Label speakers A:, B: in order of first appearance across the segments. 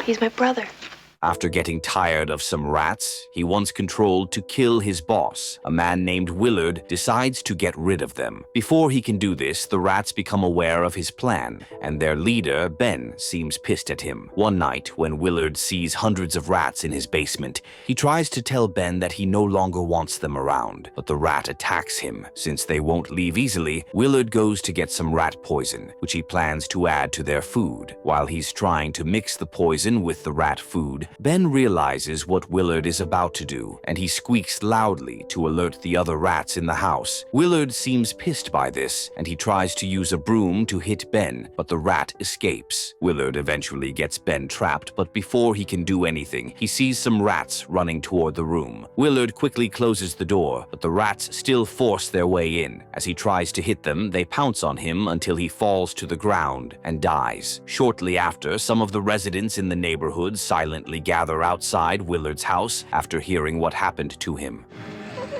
A: He's my brother.
B: After getting tired of some rats he once controlled to kill his boss, a man named Willard decides to get rid of them. Before he can do this, the rats become aware of his plan, and their leader, Ben, seems pissed at him. One night, when Willard sees hundreds of rats in his basement, he tries to tell Ben that he no longer wants them around, but the rat attacks him. Since they won't leave easily, Willard goes to get some rat poison, which he plans to add to their food. While he's trying to mix the poison with the rat food, Ben realizes what Willard is about to do, and he squeaks loudly to alert the other rats in the house. Willard seems pissed by this, and he tries to use a broom to hit Ben, but the rat escapes. Willard eventually gets Ben trapped, but before he can do anything, he sees some rats running toward the room. Willard quickly closes the door, but the rats still force their way in. As he tries to hit them, they pounce on him until he falls to the ground and dies. Shortly after, some of the residents in the neighborhood silently gather outside Willard's house after hearing what happened to him.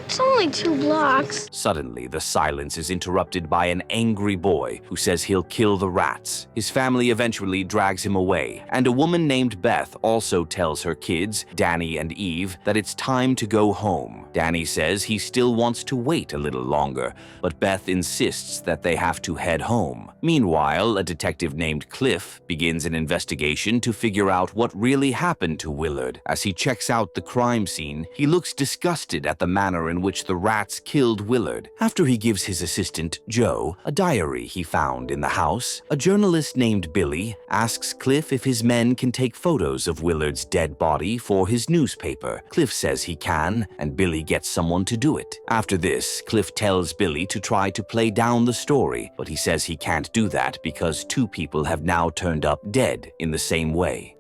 A: It's only 2 blocks.
B: Suddenly, the silence is interrupted by an angry boy who says he'll kill the rats. His family eventually drags him away, and a woman named Beth also tells her kids, Dany and Eve, that it's time to go home. Dany says he still wants to wait a little longer, but Beth insists that they have to head home. Meanwhile, a detective named Cliff begins an investigation to figure out what really happened to Willard. As he checks out the crime scene, he looks disgusted at the manner in which the rats killed Willard. After he gives his assistant, Joe, a diary he found in the house, a journalist named Billy asks Cliff if his men can take photos of Willard's dead body for his newspaper. Cliff says he can, and Billy gets someone to do it. After this, Cliff tells Billy to try to play down the story, but he says he can't do that because 2 people have now turned up dead in the same way.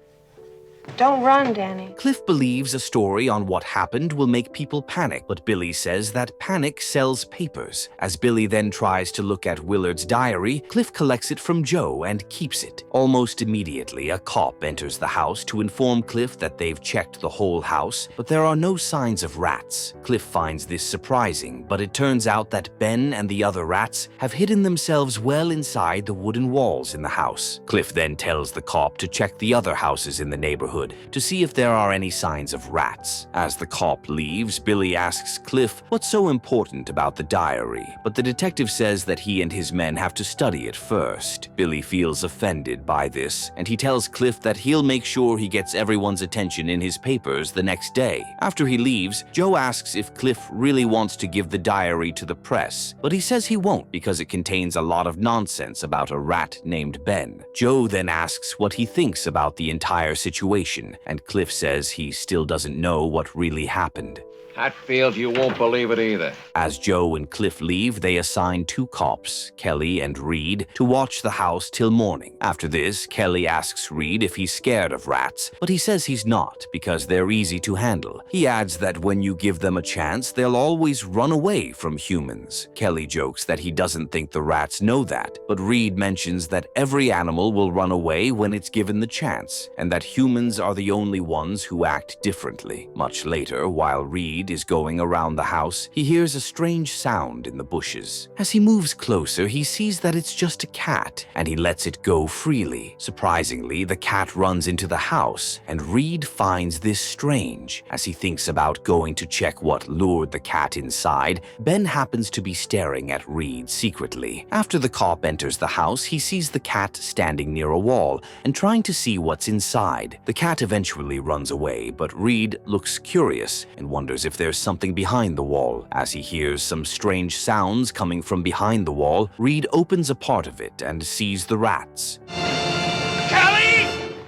A: Don't run, Dany.
B: Cliff believes a story on what happened will make people panic, but Billy says that panic sells papers. As Billy then tries to look at Willard's diary, Cliff collects it from Joe and keeps it. Almost immediately, a cop enters the house to inform Cliff that they've checked the whole house, but there are no signs of rats. Cliff finds this surprising, but it turns out that Ben and the other rats have hidden themselves well inside the wooden walls in the house. Cliff then tells the cop to check the other houses in the neighborhood to see if there are any signs of rats. As the cop leaves, Billy asks Cliff what's so important about the diary, but the detective says that he and his men have to study it first. Billy feels offended by this, and he tells Cliff that he'll make sure he gets everyone's attention in his papers the next day. After he leaves, Joe asks if Cliff really wants to give the diary to the press, but he says he won't because it contains a lot of nonsense about a rat named Ben. Joe then asks what he thinks about the entire situation, and Cliff says he still doesn't know what really happened.
C: Hatfield, you won't believe it either.
B: As Joe and Cliff leave, they assign 2 cops, Kelly and Reed, to watch the house till morning. After this, Kelly asks Reed if he's scared of rats, but he says he's not because they're easy to handle. He adds that when you give them a chance, they'll always run away from humans. Kelly jokes that he doesn't think the rats know that, but Reed mentions that every animal will run away when it's given the chance, and that humans are the only ones who act differently. Much later, while Reed is going around the house, he hears a strange sound in the bushes. As he moves closer, he sees that it's just a cat, and he lets it go freely. Surprisingly, the cat runs into the house, and Reed finds this strange. As he thinks about going to check what lured the cat inside, Ben happens to be staring at Reed secretly. After the cop enters the house, he sees the cat standing near a wall and trying to see what's inside. The cat eventually runs away, but Reed looks curious and wonders if there's something behind the wall. As he hears some strange sounds coming from behind the wall, Reed opens a part of it and sees the rats.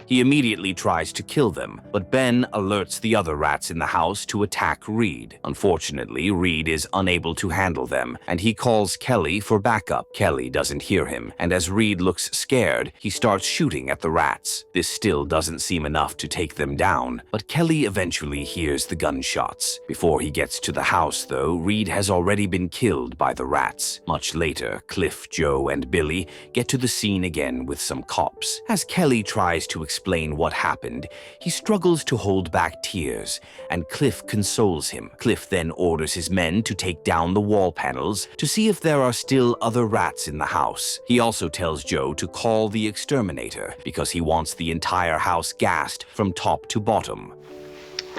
B: He immediately tries to kill them, but Ben alerts the other rats in the house to attack Reed. Unfortunately, Reed is unable to handle them, and he calls Kelly for backup. Kelly doesn't hear him, and as Reed looks scared, he starts shooting at the rats. This still doesn't seem enough to take them down, but Kelly eventually hears the gunshots. Before he gets to the house, though, Reed has already been killed by the rats. Much later, Cliff, Joe, and Billy get to the scene again with some cops. As Kelly tries to explain what happened, he struggles to hold back tears, and Cliff consoles him. Cliff then orders his men to take down the wall panels to see if there are still other rats in the house. He also tells Joe to call the exterminator because he wants the entire house gassed from top to bottom.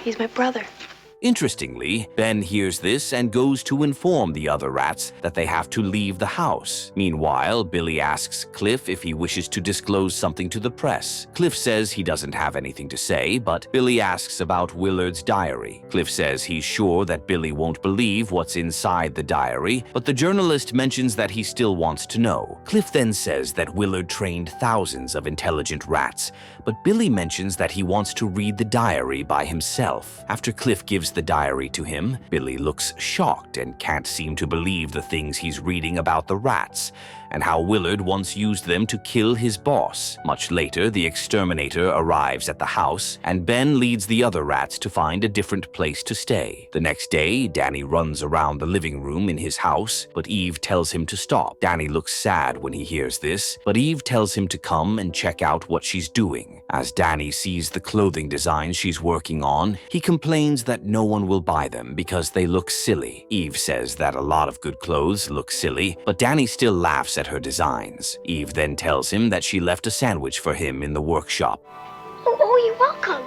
A: He's my brother.
B: Interestingly, Ben hears this and goes to inform the other rats that they have to leave the house. Meanwhile, Billy asks Cliff if he wishes to disclose something to the press. Cliff says he doesn't have anything to say, but Billy asks about Willard's diary. Cliff says he's sure that Billy won't believe what's inside the diary, but the journalist mentions that he still wants to know. Cliff then says that Willard trained thousands of intelligent rats, but Billy mentions that he wants to read the diary by himself. After Cliff gives the diary to him, Billy looks shocked and can't seem to believe the things he's reading about the rats and how Willard once used them to kill his boss. Much later, the exterminator arrives at the house, and Ben leads the other rats to find a different place to stay. The next day, Dany runs around the living room in his house, but Eve tells him to stop. Dany looks sad when he hears this, but Eve tells him to come and check out what she's doing. As Dany sees the clothing designs she's working on, he complains that no one will buy them because they look silly. Eve says that a lot of good clothes look silly, but Dany still laughs at her designs. Eve then tells him that she left a sandwich for him in the workshop.
A: Oh, you're welcome.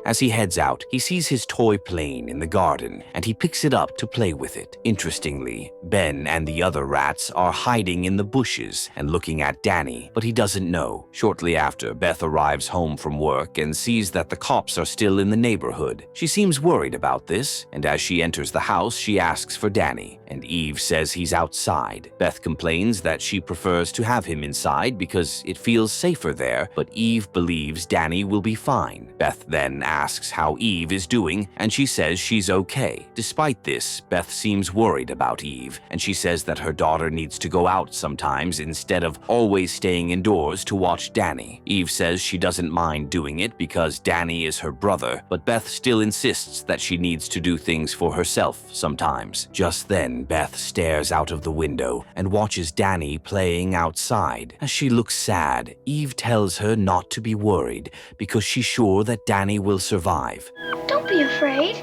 B: As he heads out, he sees his toy plane in the garden, and he picks it up to play with it. Interestingly, Ben and the other rats are hiding in the bushes and looking at Dany, but he doesn't know. Shortly after, Beth arrives home from work and sees that the cops are still in the neighborhood. She seems worried about this, and as she enters the house, she asks for Dany, and Eve says he's outside. Beth complains that she prefers to have him inside because it feels safer there, but Eve believes Dany will be fine. Beth then asks how Eve is doing, and she says she's okay. Despite this, Beth seems worried about Eve, and she says that her daughter needs to go out sometimes instead of always staying indoors to watch Dany. Eve says she doesn't mind doing it because Dany is her brother, but Beth still insists that she needs to do things for herself sometimes. Just then, Beth stares out of the window and watches Dany playing outside. As she looks sad, Eve tells her not to be worried because she's sure that Dany will survive.
A: Don't be afraid.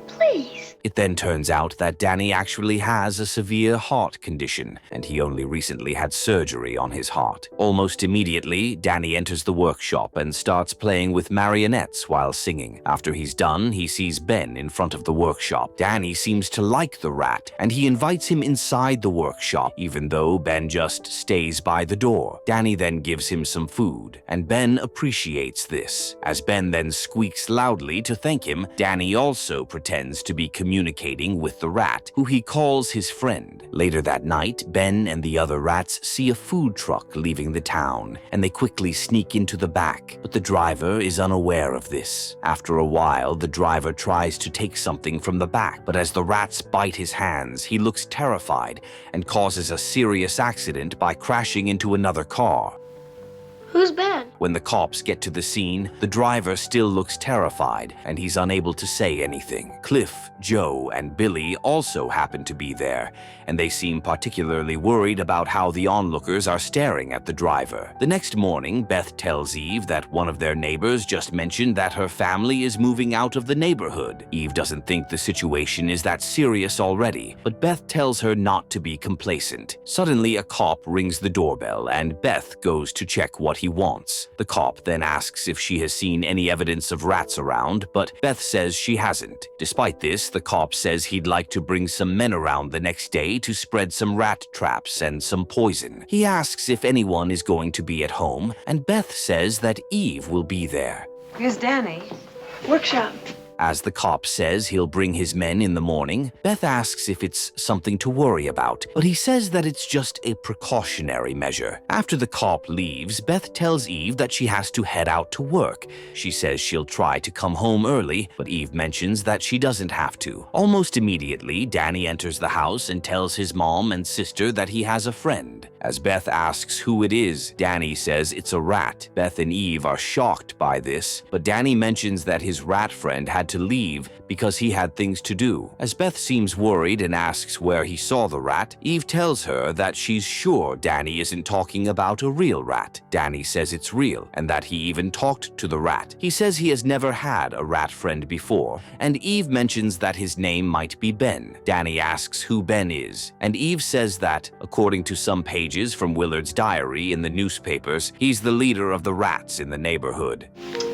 A: Please.
B: It then turns out that Dany actually has a severe heart condition, and he only recently had surgery on his heart. Almost immediately, Dany enters the workshop and starts playing with marionettes while singing. After he's done, he sees Ben in front of the workshop. Dany seems to like the rat, and he invites him inside the workshop, even though Ben just stays by the door. Dany then gives him some food, and Ben appreciates this. As Ben then squeaks loudly to thank him, Dany also pretends to be communicating with the rat, who he calls his friend. Later that night, Ben and the other rats see a food truck leaving the town, and they quickly sneak into the back, but the driver is unaware of this. After a while, the driver tries to take something from the back, but as the rats bite his hands, he looks terrified and causes a serious accident by crashing into another car.
A: Who's Ben?
B: When the cops get to the scene, the driver still looks terrified, and he's unable to say anything. Cliff, Joe, and Billy also happen to be there, and they seem particularly worried about how the onlookers are staring at the driver. The next morning, Beth tells Eve that one of their neighbors just mentioned that her family is moving out of the neighborhood. Eve doesn't think the situation is that serious already, but Beth tells her not to be complacent. Suddenly, a cop rings the doorbell, and Beth goes to check what he wants. The cop then asks if she has seen any evidence of rats around, but Beth says she hasn't. Despite this, the cop says he'd like to bring some men around the next day to spread some rat traps and some poison. He asks if anyone is going to be at home, and Beth says that Eve will be there.
D: Where's Dany?
A: Workshop.
B: As the cop says he'll bring his men in the morning, Beth asks if it's something to worry about, but he says that it's just a precautionary measure. After the cop leaves, Beth tells Eve that she has to head out to work. She says she'll try to come home early, but Eve mentions that she doesn't have to. Almost immediately, Dany enters the house and tells his mom and sister that he has a friend. As Beth asks who it is, Dany says it's a rat. Beth and Eve are shocked by this, but Dany mentions that his rat friend had to leave because he had things to do. As Beth seems worried and asks where he saw the rat, Eve tells her that she's sure Dany isn't talking about a real rat. Dany says it's real and that he even talked to the rat. He says he has never had a rat friend before, and Eve mentions that his name might be Ben. Dany asks who Ben is, and Eve says that, according to some pages from Willard's diary in the newspapers, he's the leader of the rats in the neighborhood.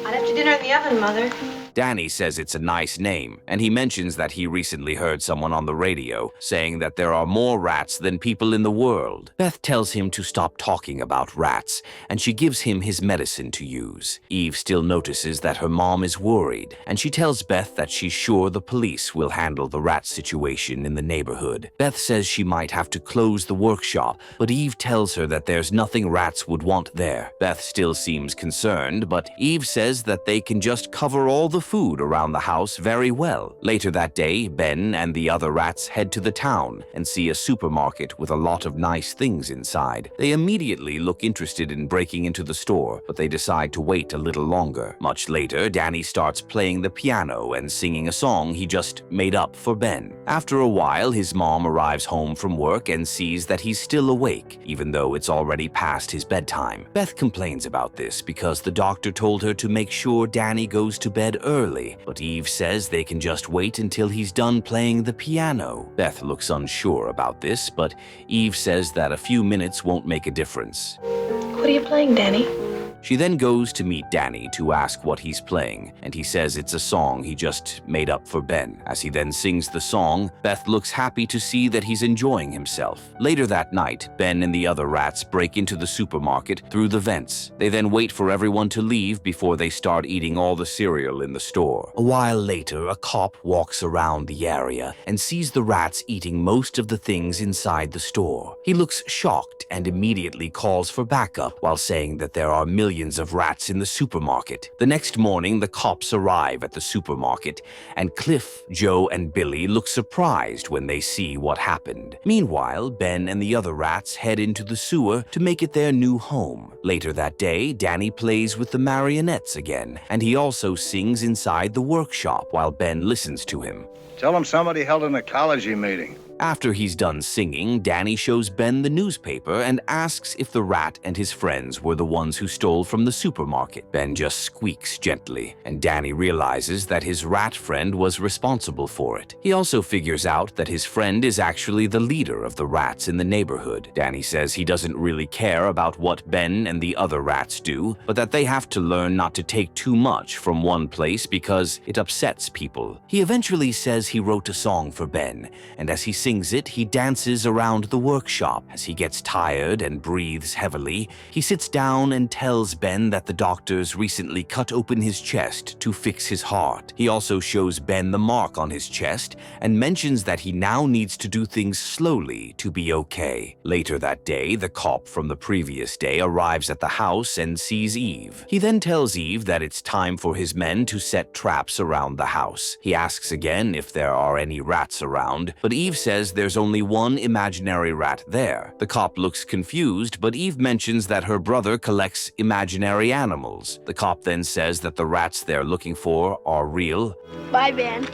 D: I left your dinner in the oven, Mother.
B: Dany says it's a nice name, and he mentions that he recently heard someone on the radio saying that there are more rats than people in the world. Beth tells him to stop talking about rats, and she gives him his medicine to use. Eve still notices that her mom is worried, and she tells Beth that she's sure the police will handle the rat situation in the neighborhood. Beth says she might have to close the workshop, but Eve tells her that there's nothing rats would want there. Beth still seems concerned, but Eve says that they can just cover all the food around the house very well. Later that day, Ben and the other rats head to the town and see a supermarket with a lot of nice things inside. They immediately look interested in breaking into the store, but they decide to wait a little longer. Much later, Dany starts playing the piano and singing a song he just made up for Ben. After a while, his mom arrives home from work and sees that he's still awake, even though it's already past his bedtime. Beth complains about this because the doctor told her to make sure Dany goes to bed early, but Eve says they can just wait until he's done playing the piano. Beth looks unsure about this, but Eve says that a few minutes won't make a difference.
D: What are you playing, Dany?
B: She then goes to meet Dany to ask what he's playing, and he says it's a song he just made up for Ben. As he then sings the song, Beth looks happy to see that he's enjoying himself. Later that night, Ben and the other rats break into the supermarket through the vents. They then wait for everyone to leave before they start eating all the cereal in the store. A while later, a cop walks around the area and sees the rats eating most of the things inside the store. He looks shocked and immediately calls for backup while saying that there are millions of rats in the supermarket. The next morning, the cops arrive at the supermarket, and Cliff, Joe, and Billy look surprised when they see what happened. Meanwhile, Ben and the other rats head into the sewer to make it their new home. Later that day, Dany plays with the marionettes again, and he also sings inside the workshop while Ben listens to him.
E: Tell them somebody held an ecology meeting.
B: After he's done singing, Dany shows Ben the newspaper and asks if the rat and his friends were the ones who stole from the supermarket. Ben just squeaks gently, and Dany realizes that his rat friend was responsible for it. He also figures out that his friend is actually the leader of the rats in the neighborhood. Dany says he doesn't really care about what Ben and the other rats do, but that they have to learn not to take too much from one place because it upsets people. He eventually says he wrote a song for Ben, and as he sings it, he dances around the workshop. As he gets tired and breathes heavily, he sits down and tells Ben that the doctors recently cut open his chest to fix his heart. He also shows Ben the mark on his chest and mentions that he now needs to do things slowly to be okay. Later that day, the cop from the previous day arrives at the house and sees Eve. He then tells Eve that it's time for his men to set traps around the house. He asks again if there are any rats around, but Eve says there's only one imaginary rat there. The cop looks confused, but Eve mentions that her brother collects imaginary animals. The cop then says that the rats they're looking for are real.
A: Bye, Ben.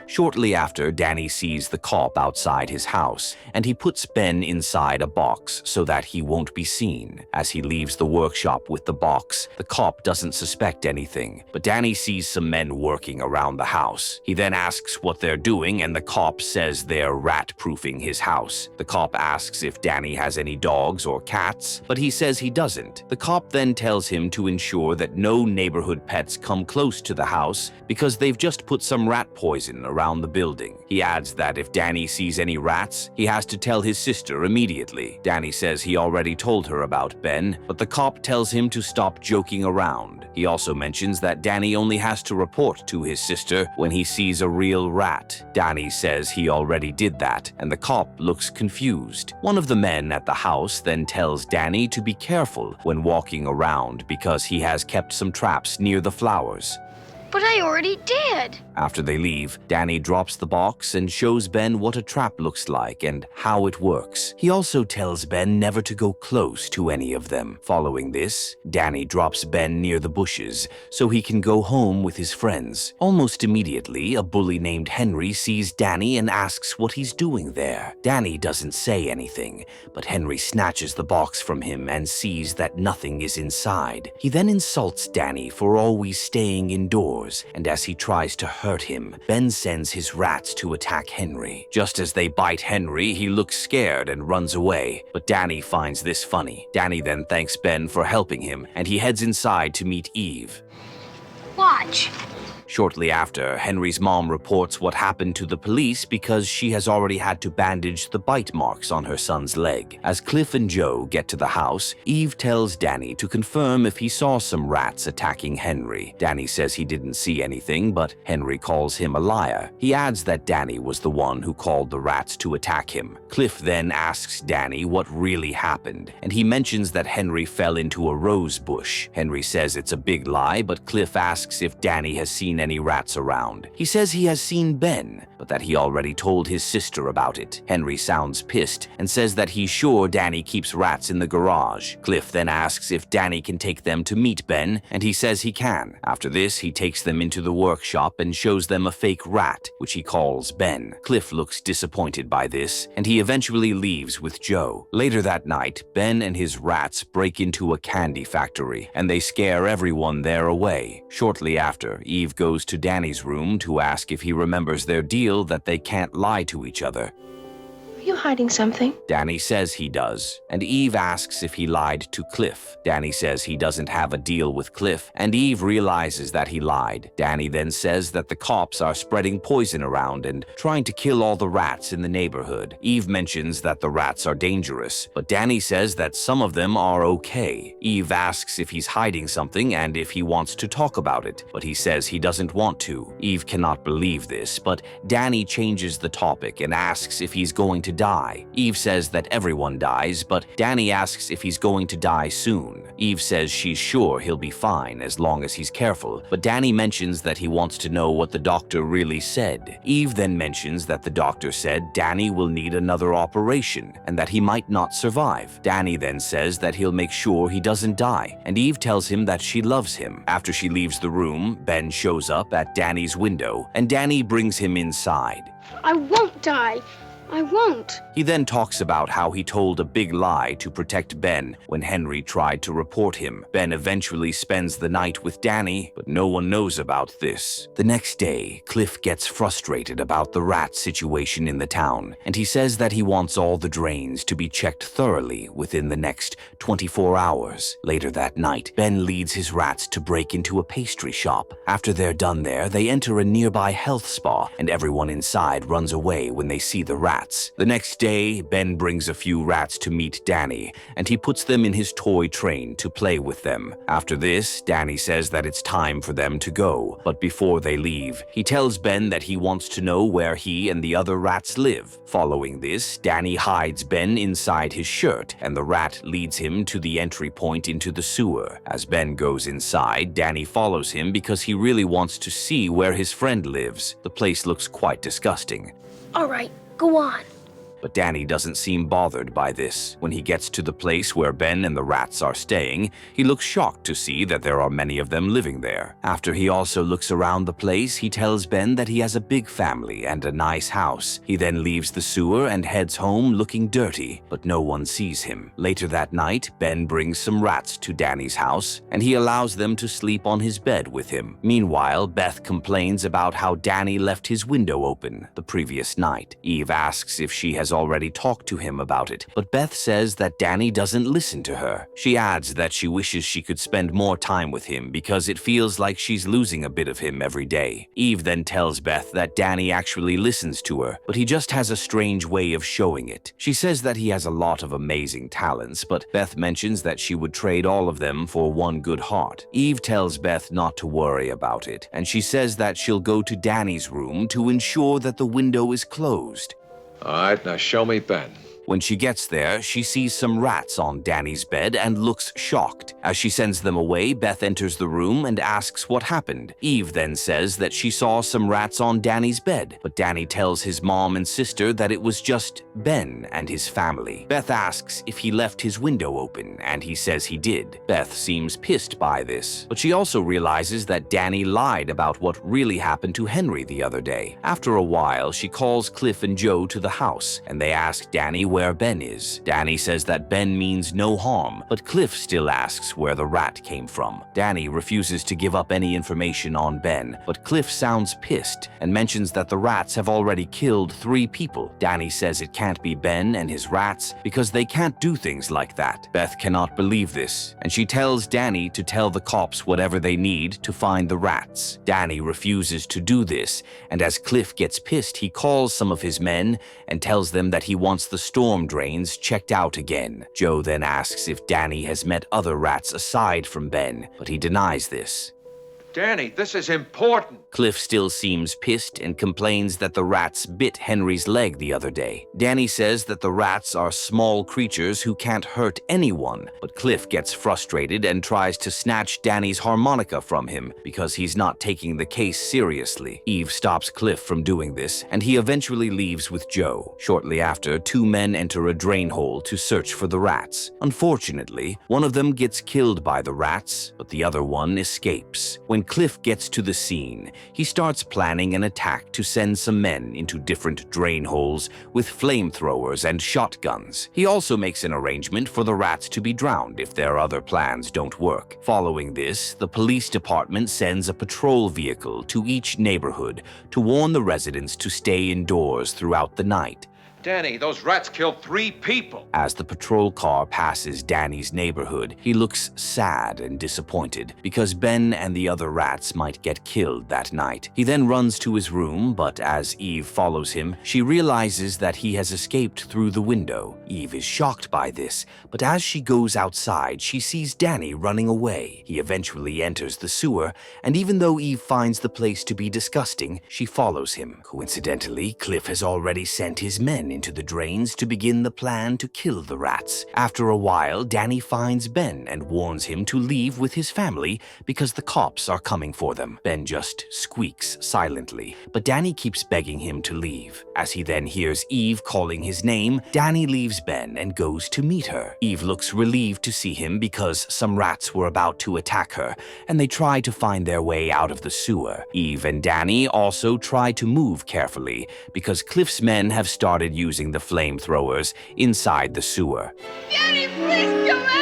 B: Shortly after, Dany sees the cop outside his house, and he puts Ben inside a box so that he won't be seen. As he leaves the workshop with the box, the cop doesn't suspect anything, but Dany sees some men working around the house. He then asks what they're doing, and the cop says they're rat-proofing his house. The cop asks if Dany has any dogs or cats, but he says he doesn't. The cop then tells him to ensure that no neighborhood pets come close to the house because they've just put some rat poison around the building. He adds that if Dany sees any rats, he has to tell his sister immediately. Dany says he already told her about Ben, but the cop tells him to stop joking around. He also mentions that Dany only has to report to his sister when he sees a real rat. Dany says he already did that, and the cop looks confused. One of the men at the house then tells Dany to be careful when walking around because he has kept some traps near the flowers.
A: But I already did.
B: After they leave, Dany drops the box and shows Ben what a trap looks like and how it works. He also tells Ben never to go close to any of them. Following this, Dany drops Ben near the bushes so he can go home with his friends. Almost immediately, a bully named Henry sees Dany and asks what he's doing there. Dany doesn't say anything, but Henry snatches the box from him and sees that nothing is inside. He then insults Dany for always staying indoors, and as he tries to hurt him, Ben sends his rats to attack Henry. Just as they bite Henry, he looks scared and runs away, but Dany finds this funny. Dany then thanks Ben for helping him, and he heads inside to meet Eve.
A: Watch.
B: Shortly after, Henry's mom reports what happened to the police because she has already had to bandage the bite marks on her son's leg. As Cliff and Joe get to the house, Eve tells Dany to confirm if he saw some rats attacking Henry. Dany says he didn't see anything, but Henry calls him a liar. He adds that Dany was the one who called the rats to attack him. Cliff then asks Dany what really happened, and he mentions that Henry fell into a rose bush. Henry says it's a big lie, but Cliff asks if Dany has seen any rats around. He says he has seen Ben, but that he already told his sister about it. Henry sounds pissed and says that he's sure Dany keeps rats in the garage. Cliff then asks if Dany can take them to meet Ben, and he says he can. After this, he takes them into the workshop and shows them a fake rat, which he calls Ben. Cliff looks disappointed by this, and he eventually leaves with Joe. Later that night, Ben and his rats break into a candy factory, and they scare everyone there away. Shortly after, Eve goes to Dany's room to ask if he remembers their deal that they can't lie to each other.
D: Are you hiding something?
B: Dany says he does, and Eve asks if he lied to Cliff. Dany says he doesn't have a deal with Cliff, and Eve realizes that he lied. Dany then says that the cops are spreading poison around and trying to kill all the rats in the neighborhood. Eve mentions that the rats are dangerous, but Dany says that some of them are okay. Eve asks if he's hiding something and if he wants to talk about it, but he says he doesn't want to. Eve cannot believe this, but Dany changes the topic and asks if he's going to die. Eve says that everyone dies, but Dany asks if he's going to die soon. Eve says she's sure he'll be fine as long as he's careful, but Dany mentions that he wants to know what the doctor really said. Eve then mentions that the doctor said Dany will need another operation and that he might not survive. Dany then says that he'll make sure he doesn't die, and Eve tells him that she loves him. After she leaves the room, Ben shows up at Dany's window, and Dany brings him inside.
A: I won't die. I won't.
B: He then talks about how he told a big lie to protect Ben when Henry tried to report him. Ben eventually spends the night with Dany, but no one knows about this. The next day, Cliff gets frustrated about the rat situation in the town, and he says that he wants all the drains to be checked thoroughly within the next 24 hours. Later that night, Ben leads his rats to break into a pastry shop. After they're done there, they enter a nearby health spa, and everyone inside runs away when they see the rats. The next day, Ben brings a few rats to meet Dany, and he puts them in his toy train to play with them. After this, Dany says that it's time for them to go, but before they leave, he tells Ben that he wants to know where he and the other rats live. Following this, Dany hides Ben inside his shirt, and the rat leads him to the entry point into the sewer. As Ben goes inside, Dany follows him because he really wants to see where his friend lives. The place looks quite disgusting.
A: All right, go on.
B: But Dany doesn't seem bothered by this. When he gets to the place where Ben and the rats are staying, he looks shocked to see that there are many of them living there. After he also looks around the place, he tells Ben that he has a big family and a nice house. He then leaves the sewer and heads home looking dirty, but no one sees him. Later that night, Ben brings some rats to Dany's house, and he allows them to sleep on his bed with him. Meanwhile, Beth complains about how Dany left his window open the previous night. Eve asks if she has already talked to him about it, but Beth says that Dany doesn't listen to her. She adds that she wishes she could spend more time with him because it feels like she's losing a bit of him every day. Eve then tells Beth that Dany actually listens to her, but he just has a strange way of showing it. She says that he has a lot of amazing talents, but Beth mentions that she would trade all of them for one good heart. Eve tells Beth not to worry about it, and she says that she'll go to Dany's room to ensure that the window is closed.
C: All right, now show me Ben.
B: When she gets there, she sees some rats on Dany's bed and looks shocked. As she sends them away, Beth enters the room and asks what happened. Eve then says that she saw some rats on Dany's bed, but Dany tells his mom and sister that it was just Ben and his family. Beth asks if he left his window open, and he says he did. Beth seems pissed by this, but she also realizes that Dany lied about what really happened to Henry the other day. After a while, she calls Cliff and Joe to the house, and they ask Dany where Ben is. Dany says that Ben means no harm, but Cliff still asks where the rat came from. Dany refuses to give up any information on Ben, but Cliff sounds pissed and mentions that the rats have already killed 3 people. Dany says it can't be Ben and his rats because they can't do things like that. Beth cannot believe this, and she tells Dany to tell the cops whatever they need to find the rats. Dany refuses to do this, and as Cliff gets pissed, he calls some of his men and tells them that he wants the storm drains checked out again. Joe then asks if Dany has met other rats aside from Ben, but he denies this.
C: Dany, this is important.
B: Cliff still seems pissed and complains that the rats bit Henry's leg the other day. Dany says that the rats are small creatures who can't hurt anyone, but Cliff gets frustrated and tries to snatch Dany's harmonica from him because he's not taking the case seriously. Eve stops Cliff from doing this, and he eventually leaves with Joe. Shortly after, 2 men enter a drain hole to search for the rats. Unfortunately, one of them gets killed by the rats, but the other one escapes. When Cliff gets to the scene, he starts planning an attack to send some men into different drain holes with flamethrowers and shotguns. He also makes an arrangement for the rats to be drowned if their other plans don't work. Following this, the police department sends a patrol vehicle to each neighborhood to warn the residents to stay indoors throughout the night.
C: Dany, those rats killed 3 people.
B: As the patrol car passes Dany's neighborhood, he looks sad and disappointed because Ben and the other rats might get killed that night. He then runs to his room, but as Eve follows him, she realizes that he has escaped through the window. Eve is shocked by this, but as she goes outside, she sees Dany running away. He eventually enters the sewer, and even though Eve finds the place to be disgusting, she follows him. Coincidentally, Cliff has already sent his men into the drains to begin the plan to kill the rats. After a while, Dany finds Ben and warns him to leave with his family because the cops are coming for them. Ben just squeaks silently, but Dany keeps begging him to leave. As he then hears Eve calling his name, Dany leaves Ben and goes to meet her. Eve looks relieved to see him because some rats were about to attack her, and they try to find their way out of the sewer. Eve and Dany also try to move carefully because Cliff's men have started using the flamethrowers inside the sewer.
A: Daddy, please come out!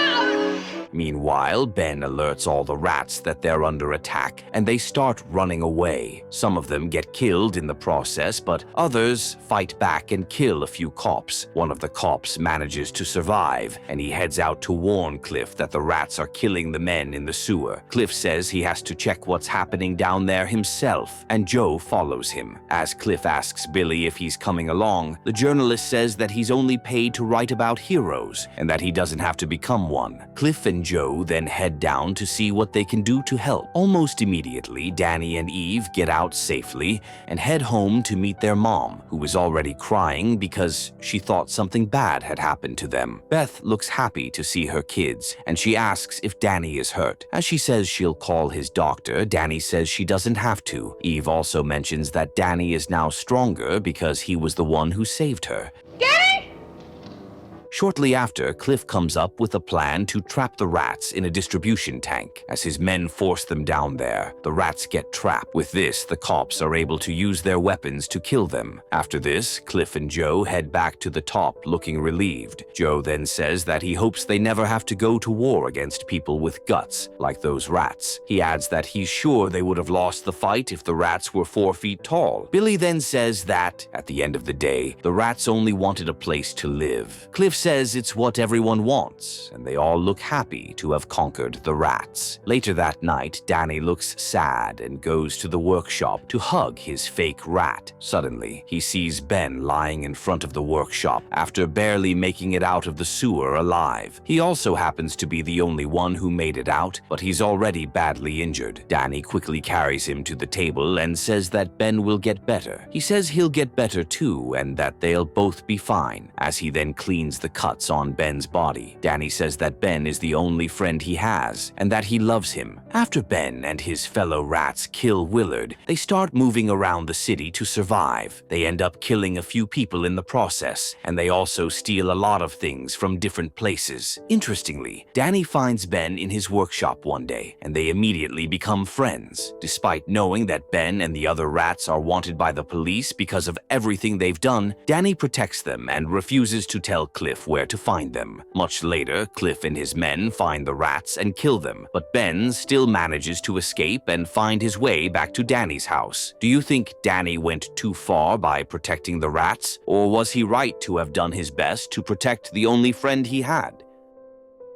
B: Meanwhile, Ben alerts all the rats that they're under attack, and they start running away. Some of them get killed in the process, but others fight back and kill a few cops. One of the cops manages to survive, and he heads out to warn Cliff that the rats are killing the men in the sewer. Cliff says he has to check what's happening down there himself, and Joe follows him. As Cliff asks Billy if he's coming along, the journalist says that he's only paid to write about heroes, and that he doesn't have to become one. Cliff and Joe then head down to see what they can do to help. Almost immediately, Dany and Eve get out safely and head home to meet their mom, who was already crying because she thought something bad had happened to them. Beth looks happy to see her kids, and she asks if Dany is hurt. As she says she'll call his doctor, Dany says she doesn't have to. Eve also mentions that Dany is now stronger because he was the one who saved her. Shortly after, Cliff comes up with a plan to trap the rats in a distribution tank. As his men force them down there, the rats get trapped. With this, the cops are able to use their weapons to kill them. After this, Cliff and Joe head back to the top looking relieved. Joe then says that he hopes they never have to go to war against people with guts, like those rats. He adds that he's sure they would have lost the fight if the rats were 4 feet tall. Billy then says that, at the end of the day, the rats only wanted a place to live. Cliff says it's what everyone wants, and they all look happy to have conquered the rats. Later that night, Dany looks sad and goes to the workshop to hug his fake rat. Suddenly, he sees Ben lying in front of the workshop after barely making it out of the sewer alive. He also happens to be the only one who made it out, but he's already badly injured. Dany quickly carries him to the table and says that Ben will get better. He says he'll get better too and that they'll both be fine, as he then cleans the cuts on Ben's body. Dany says that Ben is the only friend he has and that he loves him. After Ben and his fellow rats kill Willard, they start moving around the city to survive. They end up killing a few people in the process, and they also steal a lot of things from different places. Interestingly, Dany finds Ben in his workshop one day, and they immediately become friends. Despite knowing that Ben and the other rats are wanted by the police because of everything they've done, Dany protects them and refuses to tell Cliff where to find them. Much later, Cliff and his men find the rats and kill them, but Ben still manages to escape and find his way back to Dany's house. Do you think Dany went too far by protecting the rats, or was he right to have done his best to protect the only friend he had?